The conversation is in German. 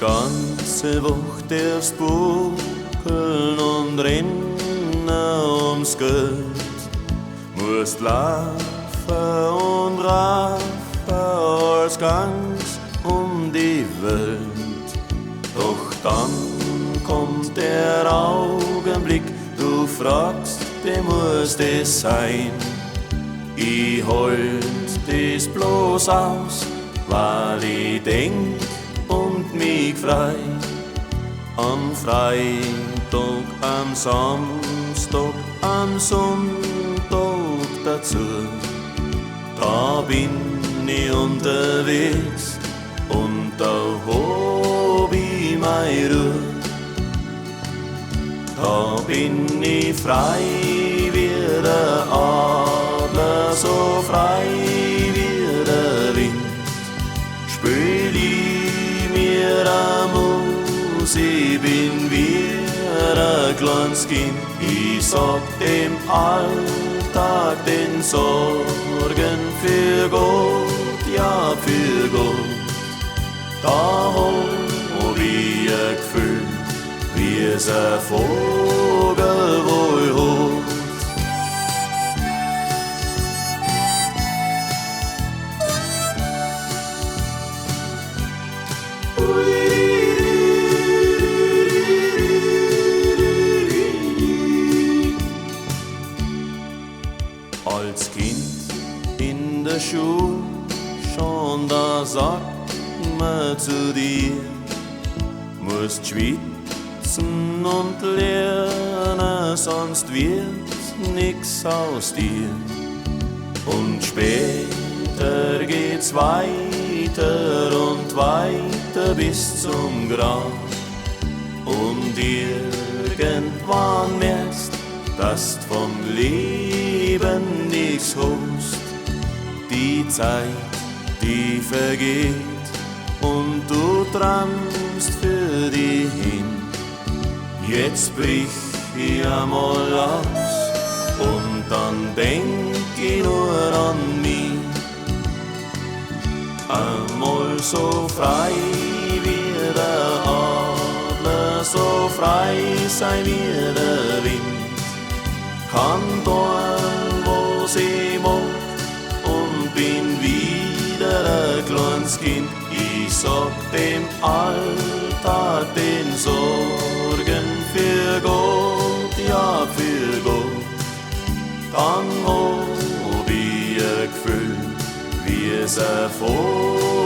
ganze Woche darfst buckeln und rennen ums Geld, musst laufen und raffen als ganz um die Welt. Doch dann kommt der Augenblick, du fragst, der muss es sein. Ich halt das bloß aus, weil ich denk und mich frei. Am Freitag, am Samstag, am Sonntag dazu. Da bin ich unterwegs und da hab ich meine Ruhe. Da bin ich frei wie der Adler, so frei wie der Wind. Spül ich mir Mus, ich bin wie ein kleines Kind. Ich sag dem Alltag den Sorgen für Gott, ja für Gott. Da hab ich ein Gefühl, wie es ein Vogel wohl holt. Als Kind in der Schule schon da sagt man zu dir, musst schwitzen und lernen, sonst wird nix aus dir. Und später geht's weiter und weiter bis zum Grab. Und irgendwann merkst, dass du vom Leben nix hast. Die Zeit, die vergeht und du träumst für dich hin. Jetzt brich ich einmal aus und dann denk ich nur an mich. Einmal so frei wie der Adler, so frei sein wie der Wind. Kann tun, was ich mag und bin wieder ein kleines Kind. Ich sag dem Alltag den Sorgen für Gott, ja für Gott. Dann hab ich ein Gefühl, wie es ein Vogel